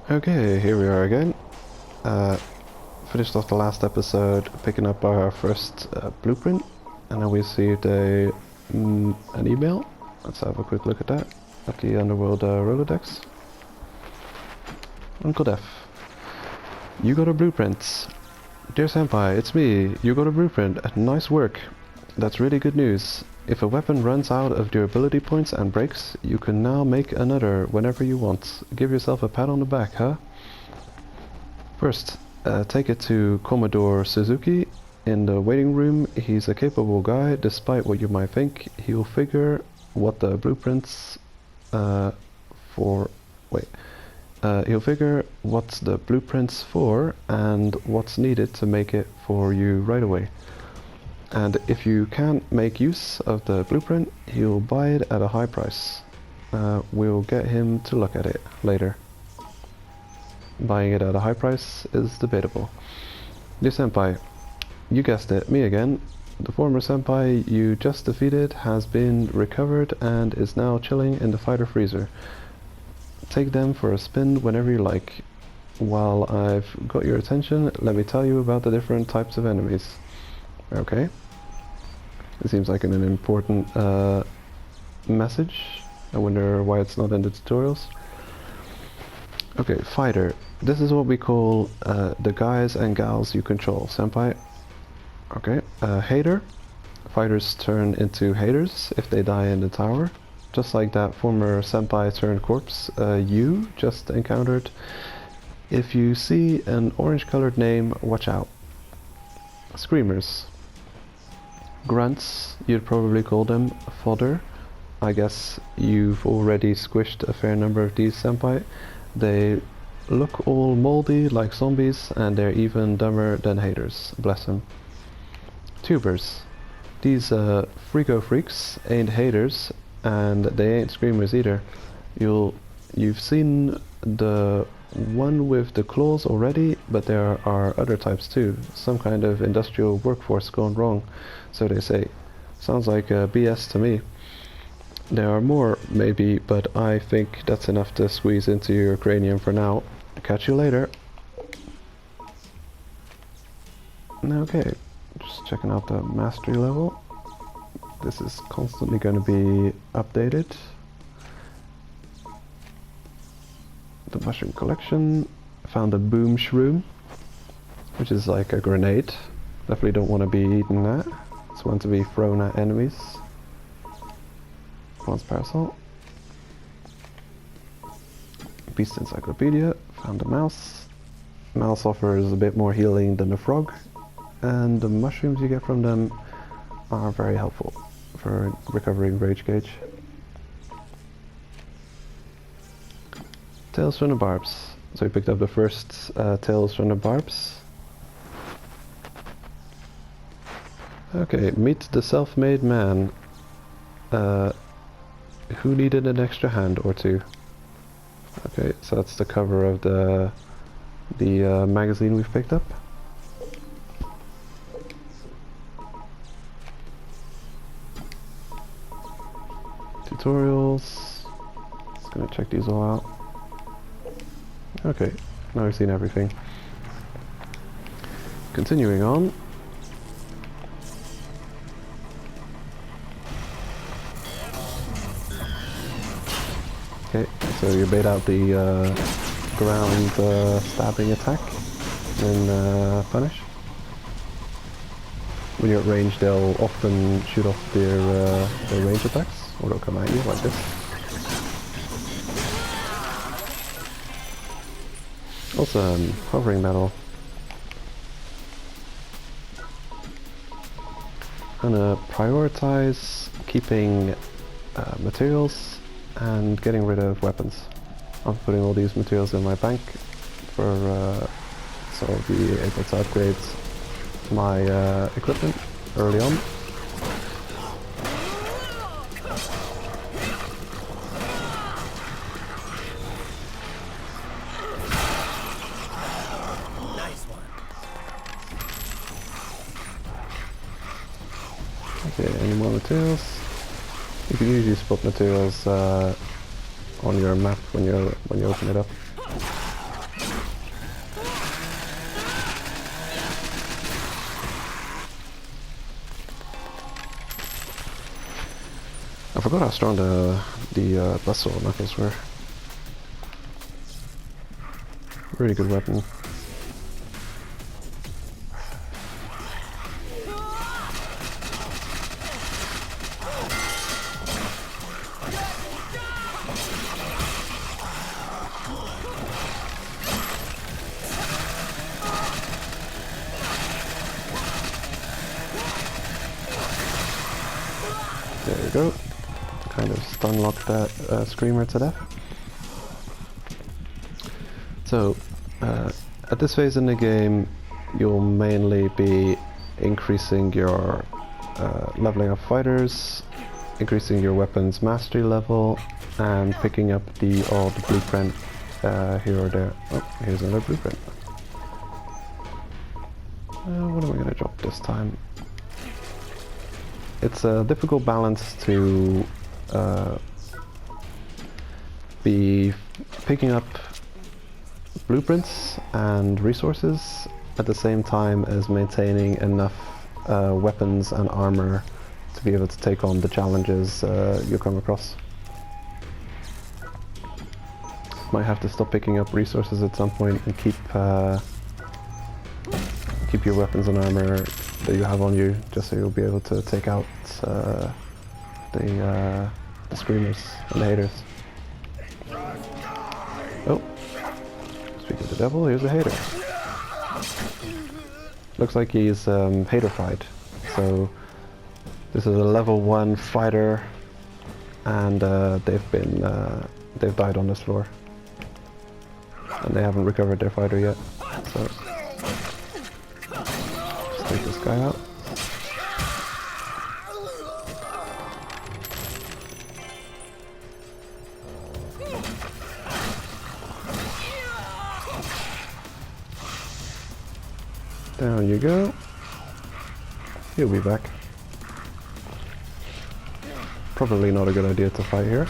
Okay, here we are again. Uh, Finished off the last episode picking up our first blueprint, and then we received an email. Let's have a quick look at that. At the Underworld Rolodex. Uncle Def. You got a blueprint. Dear Senpai, it's me. You got a blueprint. Nice work. That's really good news. If a weapon runs out of durability points and breaks, you can now make another whenever you want. Give yourself a pat on the back, huh? First, take it to Commodore Suzuki in the waiting room. He's a capable guy, despite what you might think. He'll figure what the blueprints he'll figure what's the blueprints for and what's needed to make it for you right away. And if you can't make use of the blueprint, he'll buy it at a high price. We'll get him to look at it later. Buying it at a high price is debatable. Dear Senpai, you guessed it, me again. The former Senpai you just defeated has been recovered and is now chilling in the fighter freezer. Take them for a spin whenever you like. While I've got your attention, let me tell you about the different types of enemies. Okay. It seems like an important message. I wonder why it's not in the tutorials. Okay, fighter. This is what we call the guys and gals you control, Senpai. Okay, hater. Fighters turn into haters if they die in the tower. Just like that former Senpai turned corpse you just encountered. If you see an orange colored name, watch out. Screamers. Grunts, you'd probably call them fodder. I guess you've already squished a fair number of these, Senpai. They look all moldy like zombies, and they're even dumber than haters, bless them. Tubers. These freako freaks ain't haters, and they ain't screamers either. You've seen the one with the claws already, but there are other types too. Some kind of industrial workforce gone wrong, so they say. Sounds like BS to me. There are more, maybe, but I think that's enough to squeeze into your cranium for now. Catch you later. Okay, just checking out the mastery level. This is constantly going to be updated. The mushroom collection. Found a boom shroom, which is like a grenade. Definitely don't want to be eating that. It's one to be thrown at enemies. Bronze parasol. Beast encyclopedia. Found a mouse. Mouse offers a bit more healing than the frog, and the mushrooms you get from them are very helpful for recovering rage gauge. Tales from the Barbs. So we picked up the first Tales from the Barbs. Okay, meet the self-made man who needed an extra hand or two. Okay, so that's the cover of the magazine we've picked up. Tutorials. Just gonna check these all out. Okay, now we've seen everything. Continuing on. Okay, so you bait out the ground stabbing attack, then punish. When you're at range, they'll often shoot off their range attacks, or they'll come at you like this. Also, hovering metal. I'm gonna prioritize keeping materials and getting rid of weapons. I'm putting all these materials in my bank for so I'll be able to upgrade my equipment early on. Okay, any more materials? You can usually spot materials on your map when you open it up. forgot how strong the buzzsaw knuckles were. Really good weapon. There you go. Kind of stun locked that screamer to death. So, at this phase in the game, you'll mainly be increasing your leveling up fighters, increasing your weapons mastery level, and picking up the odd blueprint here or there. Oh, here's another blueprint. What am I going to drop this time? It's a difficult balance to be picking up blueprints and resources at the same time as maintaining enough weapons and armor to be able to take on the challenges you come across. Might have to stop picking up resources at some point and keep your weapons and armor that you have on you, just so you'll be able to take out the screamers and the haters. Oh, speaking of the devil, here's a hater. Looks like he's hater-fied. So this is a level 1 fighter, and they've died on this floor, and they haven't recovered their fighter yet. So just take this guy out. Down you go. He'll be back. Probably not a good idea to fight here.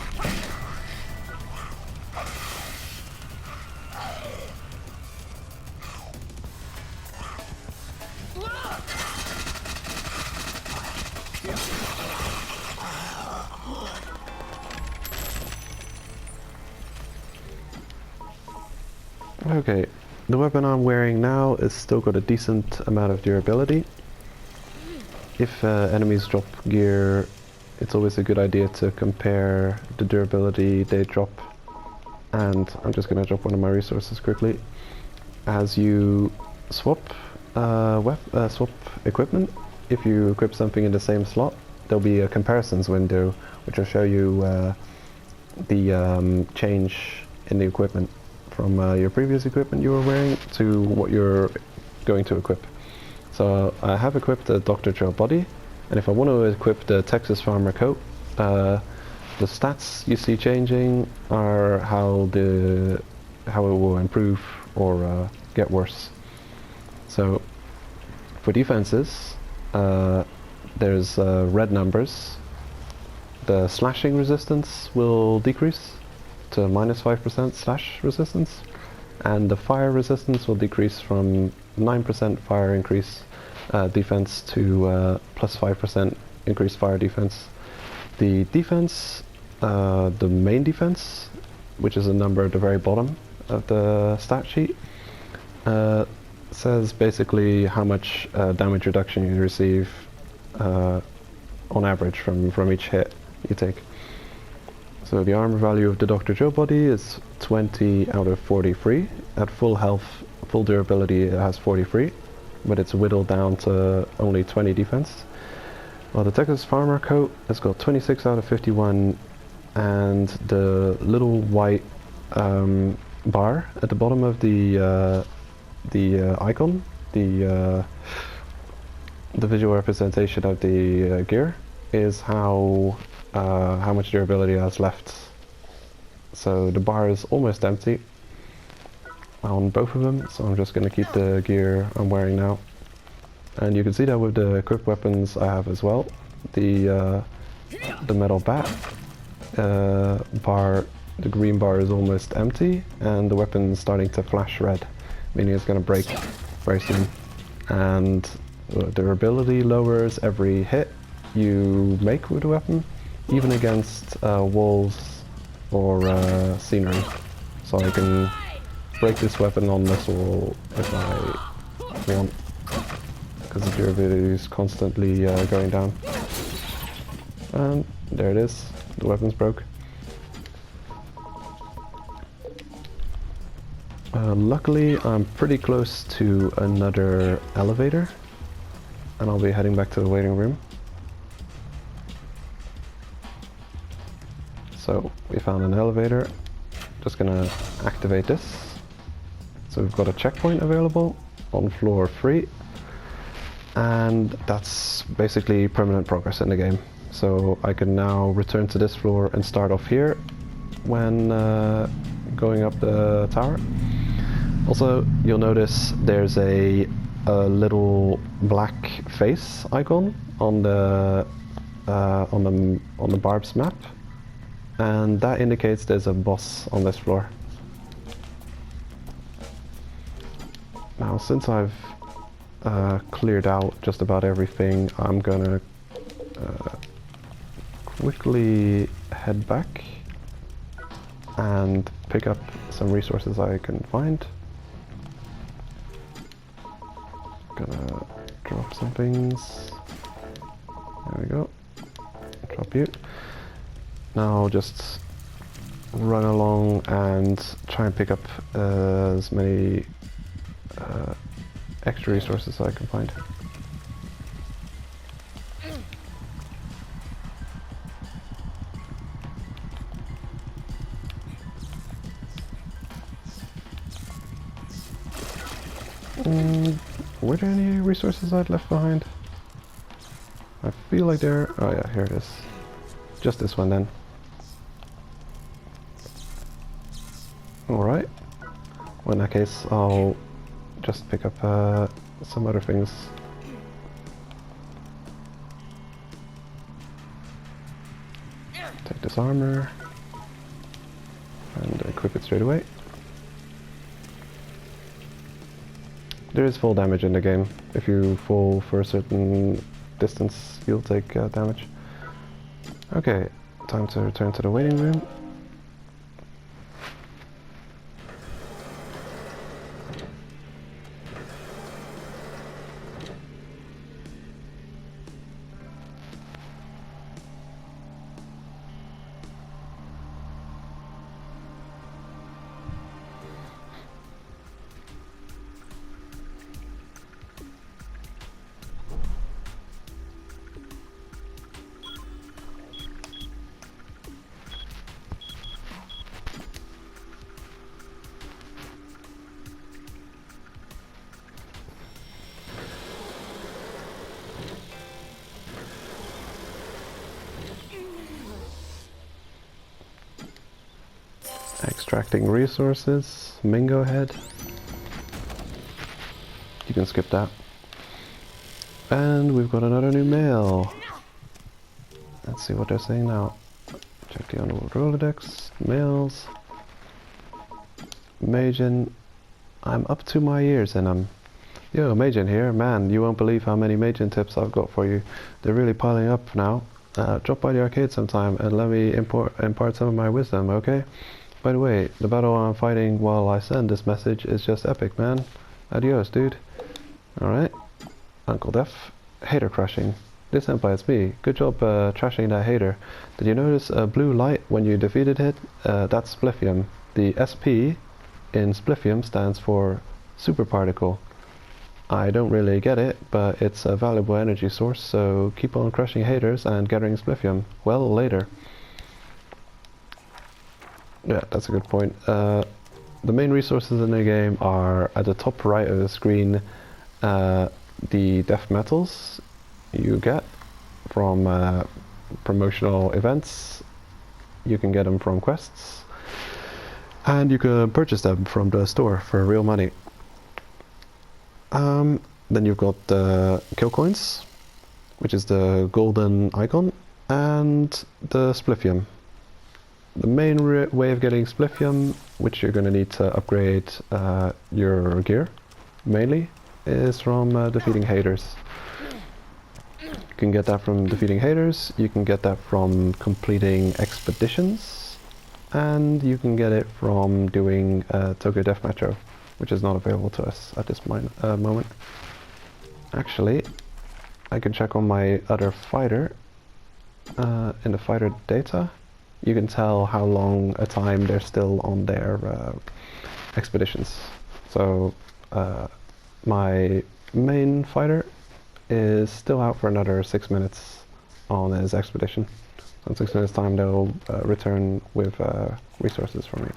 Okay, the weapon I'm wearing now is still got a decent amount of durability. If enemies drop gear, it's always a good idea to compare the durability they drop. And I'm just going to drop one of my resources quickly. As you swap swap equipment, if you equip something in the same slot, there'll be a comparisons window which will show you the change in the equipment from your previous equipment you were wearing to what you're going to equip. So I have equipped the Gerro-Gerro body, and if I want to equip the Texas Farmer coat, the stats you see changing are how it will improve or get worse. So for defenses, there's red numbers. The slashing resistance will decrease to -5% slash resistance, and the fire resistance will decrease from 9% fire increase defense to +5% increased fire defense. The defense, the main defense, which is a number at the very bottom of the stat sheet, says basically how much damage reduction you receive on average from each hit you take. So the armor value of the Gerro-Gerro body is 20 out of 43. At full health, full durability, it has 43, but it's whittled down to only 20 defense. While the Texas Farmer coat has got 26 out of 51, and the little white bar at the bottom of the icon, the visual representation of the gear, is how much durability it has left. So the bar is almost empty on both of them, so I'm just going to keep the gear I'm wearing now. And you can see that with the equipped weapons I have as well. The metal bat bar, the green bar is almost empty, and the weapon is starting to flash red, meaning it's going to break very soon. And durability lowers every hit you make with the weapon, even against walls or scenery. So I can break this weapon on this wall if I want, because the durability is constantly going down. And there it is, the weapon's broke. Luckily, I'm pretty close to another elevator, and I'll be heading back to the waiting room. So, we found an elevator. Just gonna activate this. So we've got a checkpoint available on floor 3, and that's basically permanent progress in the game. So I can now return to this floor and start off here when going up the tower. Also, you'll notice there's a little black face icon on the Barb's map, and that indicates there's a boss on this floor. Now, since I've cleared out just about everything, I'm gonna quickly head back and pick up some resources I can find. Gonna drop some things. There we go. Drop you. Now just run along and try and pick up as many extra resources as I can find. Were there any resources I'd left behind? I feel like there... oh yeah, here it is. Just this one then. Alright. Well, in that case, I'll just pick up some other things. Take this armor and equip it straight away. There is full damage in the game. If you fall for a certain distance, you'll take damage. Okay, time to return to the waiting room. Extracting resources, Mingo head. You can skip that. And we've got another new mail. Let's see what they're saying now. Check the Underworld Rolodex, mails. Majin, I'm up to my ears in them. Yo, Majin here. Man, you won't believe how many Majin tips I've got for you. They're really piling up now. Drop by the arcade sometime and let me impart some of my wisdom, okay? By the way, the battle I'm fighting while I send this message is just epic, man. Adios, dude. Alright. Uncle Def. Hater crushing. This Senpai, it's me. Good job trashing that hater. Did you notice a blue light when you defeated it? That's Spliffium. The SP in Spliffium stands for super particle. I don't really get it, but it's a valuable energy source, so keep on crushing haters and gathering Spliffium. Well, later. Yeah, that's a good point. The main resources in the game are at the top right of the screen. The death metals you get from promotional events. You can get them from quests, and you can purchase them from the store for real money. Then you've got the kill coins, which is the golden icon, and the Spliffium. The main way of getting Spliffium, which you're going to need to upgrade your gear, mainly, is from defeating haters. You can get that from defeating haters, you can get that from completing expeditions, and you can get it from doing Tokyo Death Metro, which is not available to us at this moment. Actually, I can check on my other fighter. In the fighter data, you can tell how long a time they're still on their expeditions. So my main fighter is still out for another 6 minutes on his expedition. So in 6 minutes time they'll return with resources for me.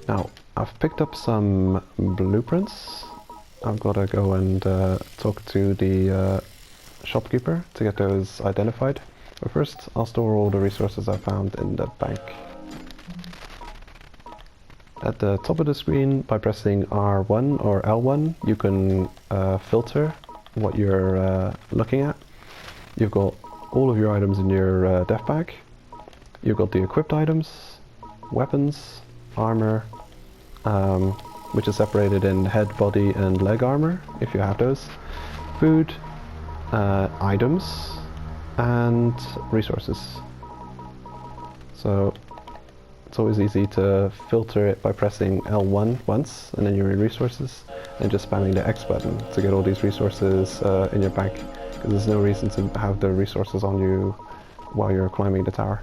Now I've picked up some blueprints. I've got to go and talk to the shopkeeper to get those identified. But first I'll store all the resources I found in the bank. At the top of the screen, by pressing R1 or L1, you can filter what you're looking at. You've got all of your items in your death bag. You've got the equipped items, weapons, armor, which is separated in head, body and leg armor, if you have those, food, items, and resources. So it's always easy to filter it by pressing L1 once, and then you're in resources, and just spamming the X button to get all these resources in your bank, because there's no reason to have the resources on you while you're climbing the tower.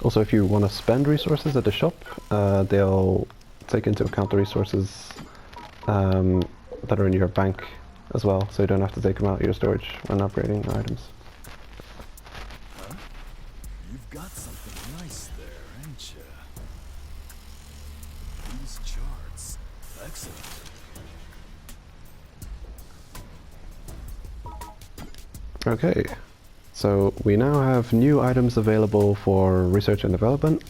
Also, if you want to spend resources at the shop, they'll take into account the resources that are in your bank as well, so you don't have to take them out of your storage when upgrading items. Huh? You've got something nice there, ain't you? These charts. Excellent. Okay, so we now have new items available for research and development.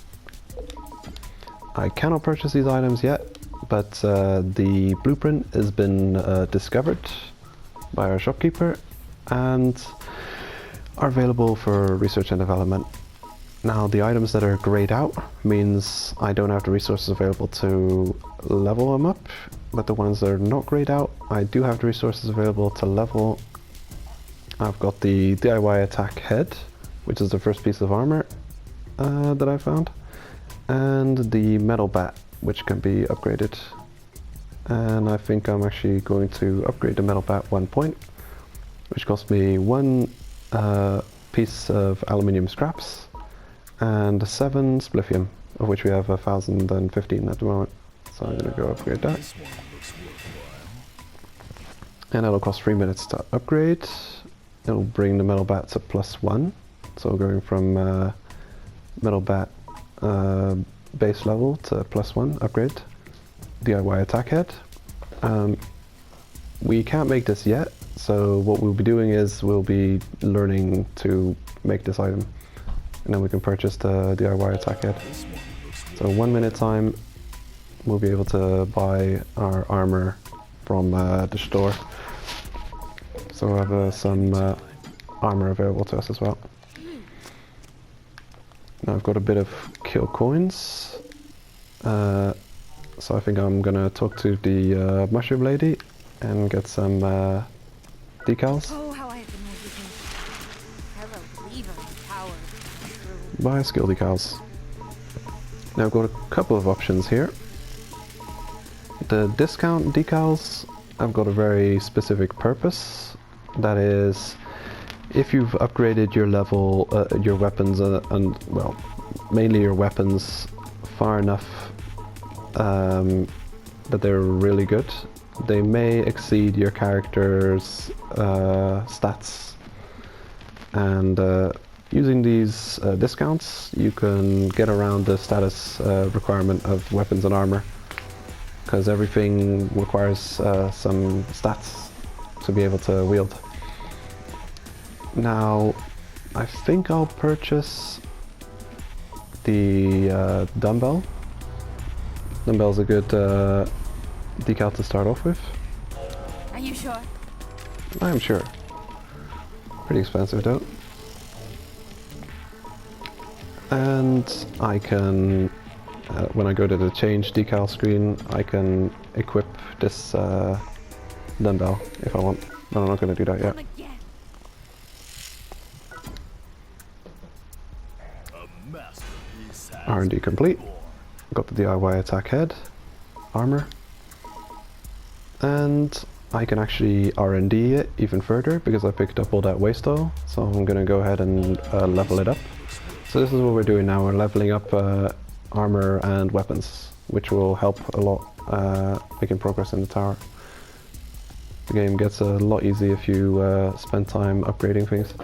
I cannot purchase these items yet, but the blueprint has been discovered by our shopkeeper and are available for research and development. Now the items that are grayed out means I don't have the resources available to level them up, but the ones that are not grayed out, I do have the resources available to level. I've got the DIY attack head, which is the first piece of armor that I found, and the metal bat, which can be upgraded. And I think I'm actually going to upgrade the metal bat 1 point, which cost me 1 piece of aluminium scraps and 7 spliffium, of which we have 1,015 at the moment. So I'm going to go upgrade that. This one looks worthwhile. And that'll cost 3 minutes to upgrade. It'll bring the metal bat to +1, so going from metal bat base level to +1 upgrade. DIY attack head. We can't make this yet, so what we'll be doing is we'll be learning to make this item, and then we can purchase the DIY attack head. So 1 minute time we'll be able to buy our armor from the store. So we'll have some armor available to us as well. Now I've got a bit of kill coins, so I think I'm gonna talk to the mushroom lady and get some decals. Oh, how I have been waiting. Hello, believer in power. Buy skill decals. Now I've got a couple of options here. The discount decals have got a very specific purpose. That is, if you've upgraded your level, your weapons, and well, mainly your weapons, far enough that they're really good, they may exceed your character's stats. And using these discounts, you can get around the status requirement of weapons and armor, because everything requires some stats to be able to wield. Now, I think I'll purchase the dumbbell. Dumbbell's a good decal to start off with. Are you sure? I'm sure. Pretty expensive though. And I can, when I go to the change decal screen, I can equip this dumbbell if I want, but I'm not going to do that yet. Come again. A masterpiece has R&D been complete. born. Got the DIY attack head, armor, and I can actually R&D it even further because I picked up all that waste oil, so I'm going to go ahead and level it up. So this is what we're doing now, we're leveling up armor and weapons, which will help a lot making progress in the tower. The game gets a lot easier if you spend time upgrading things.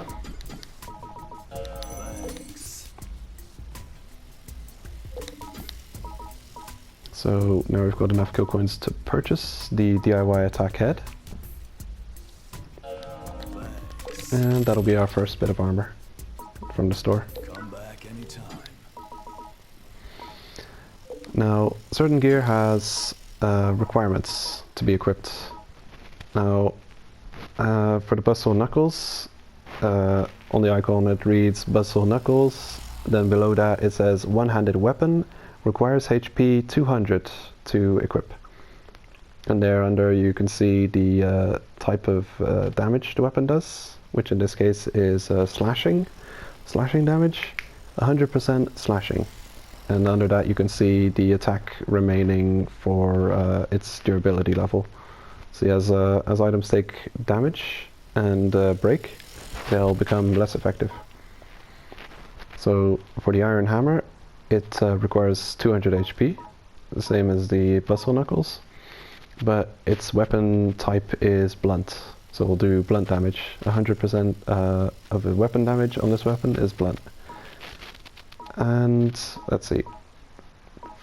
Thanks. So now we've got enough kill coins to purchase the DIY attack head. Thanks. And that'll be our first bit of armor from the store. Come back anytime. Now, certain gear has requirements to be equipped. Now, for the Buzzsaw Knuckles, on the icon it reads Buzzsaw Knuckles, then below that it says one-handed weapon, requires HP 200 to equip. And there under you can see the type of damage the weapon does, which in this case is slashing damage, 100% slashing. And under that you can see the attack remaining for its durability level. So as items take damage and break, they'll become less effective. So for the Iron Hammer, it requires 200 HP, the same as the Buzzsaw Knuckles, but its weapon type is blunt, so we'll do blunt damage. 100% of the weapon damage on this weapon is blunt. And let's see,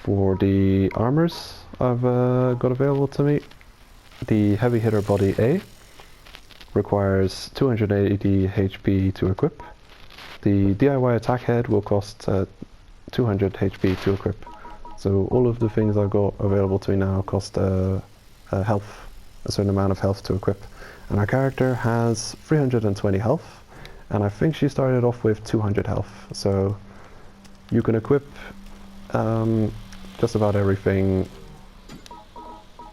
for the armors I've got available to me, the Heavy Hitter Body A requires 280 HP to equip. The DIY attack head will cost 200 HP to equip. So all of the things I've got available to me now cost health, a certain amount of health to equip. And our character has 320 health, and I think she started off with 200 health. So you can equip just about everything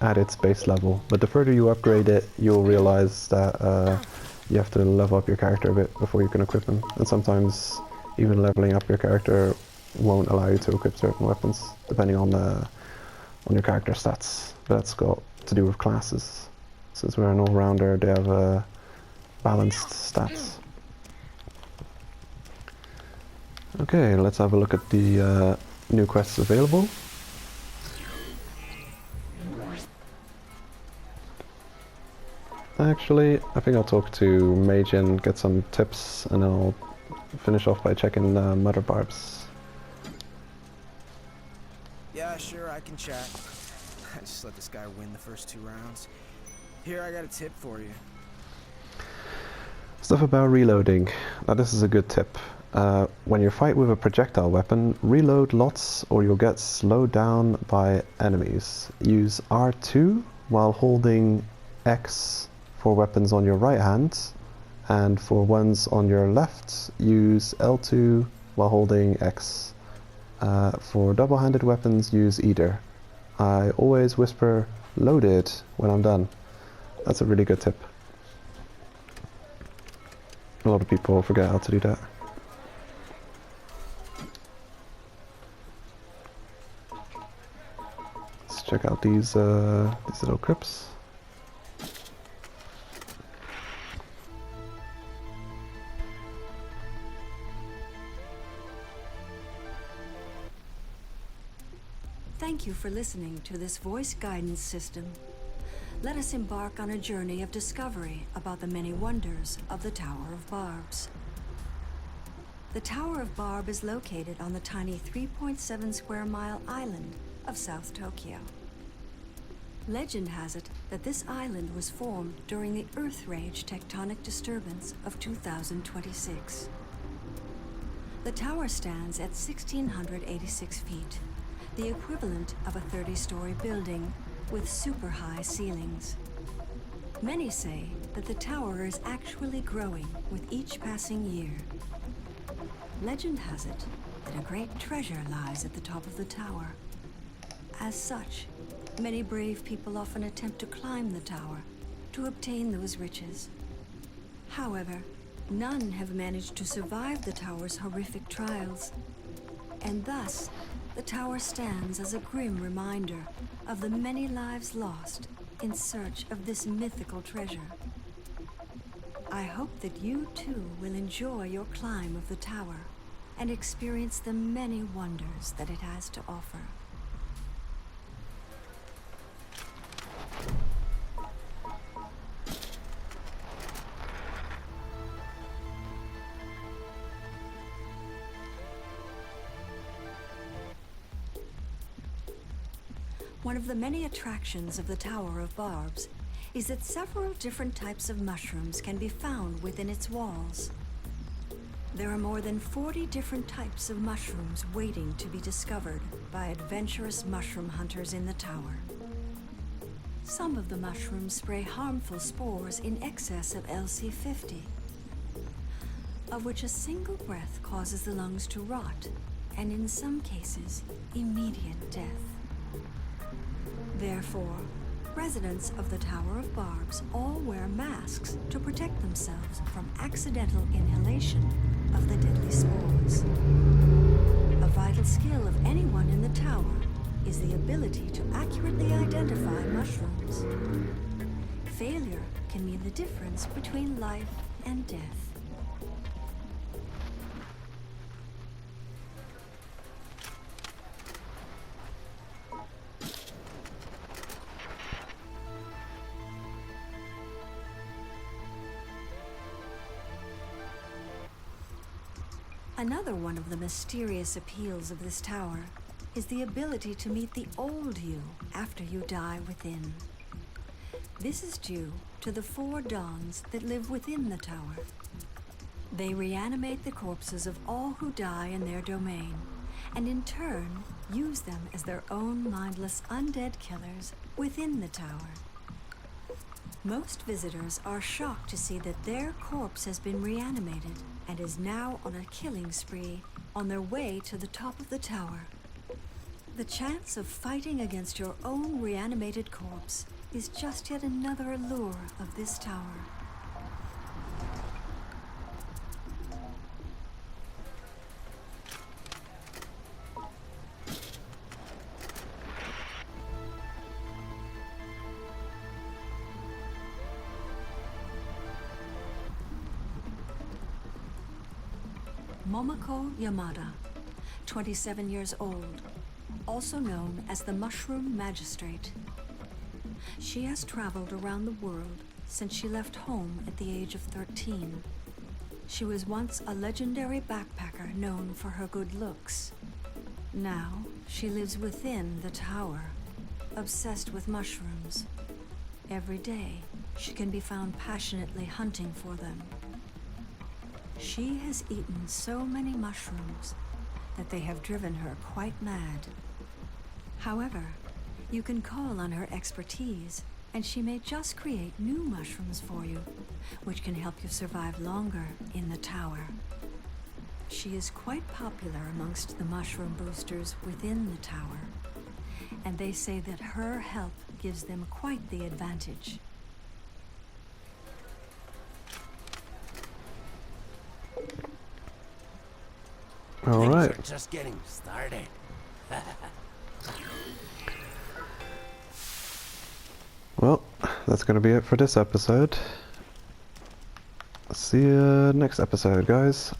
at its base level, but the further you upgrade it, you'll realize that you have to level up your character a bit before you can equip them, and sometimes even leveling up your character won't allow you to equip certain weapons, depending on your character stats. That's got to do with classes. Since we're an all-rounder, they have balanced stats. Okay, let's have a look at the new quests available. Actually, I think I'll talk to Majin, get some tips, and I'll finish off by checking Mother Barbs. Yeah, sure, I can chat. I just let this guy win the first 2 rounds. Here, I got a tip for you. Stuff about reloading. Now this is a good tip. When you fight with a projectile weapon, reload lots or you'll get slowed down by enemies. Use R2 while holding X for weapons on your right hand, and for ones on your left, use L2 while holding X. For double-handed weapons, use either. I always whisper loaded when I'm done. That's a really good tip. A lot of people forget how to do that. Let's check out these little crypts. Thank you for listening to this voice guidance system. Let us embark on a journey of discovery about the many wonders of the Tower of Barbs. The Tower of Barb is located on the tiny 3.7 square mile island of South Tokyo. Legend has it that this island was formed during the Earth Rage tectonic disturbance of 2026. The tower stands at 1,686 feet, the equivalent of a 30-story building with super high ceilings. Many say that the tower is actually growing with each passing year. Legend has it that a great treasure lies at the top of the tower. As such, many brave people often attempt to climb the tower, to obtain those riches. However, none have managed to survive the tower's horrific trials, and thus the tower stands as a grim reminder of the many lives lost in search of this mythical treasure. I hope that you too will enjoy your climb of the tower and experience the many wonders that it has to offer. One of the many attractions of the Tower of Barbs is that several different types of mushrooms can be found within its walls. There are more than 40 different types of mushrooms waiting to be discovered by adventurous mushroom hunters in the tower. Some of the mushrooms spray harmful spores in excess of LC50, of which a single breath causes the lungs to rot, and in some cases, immediate death. Therefore, residents of the Tower of Barbs all wear masks to protect themselves from accidental inhalation of the deadly spores. A vital skill of anyone in the tower is the ability to accurately identify mushrooms. Failure can mean the difference between life and death. Another one of the mysterious appeals of this tower is the ability to meet the old you after you die within. This is due to the 4 dons that live within the tower. They reanimate the corpses of all who die in their domain, and in turn use them as their own mindless undead killers within the tower. Most visitors are shocked to see that their corpse has been reanimated and is now on a killing spree on their way to the top of the tower. The chance of fighting against your own reanimated corpse is just yet another allure of this tower. Momoko Yamada, 27 years old, also known as the Mushroom Magistrate. She has traveled around the world since she left home at the age of 13. She was once a legendary backpacker known for her good looks. Now, she lives within the tower, obsessed with mushrooms. Every day, she can be found passionately hunting for them. She has eaten so many mushrooms that they have driven her quite mad. However, you can call on her expertise, and she may just create new mushrooms for you, which can help you survive longer in the tower. She is quite popular amongst the mushroom boosters within the tower, and they say that her help gives them quite the advantage. All right. Things are just getting started. Well, that's going to be it for this episode. See you next episode, guys.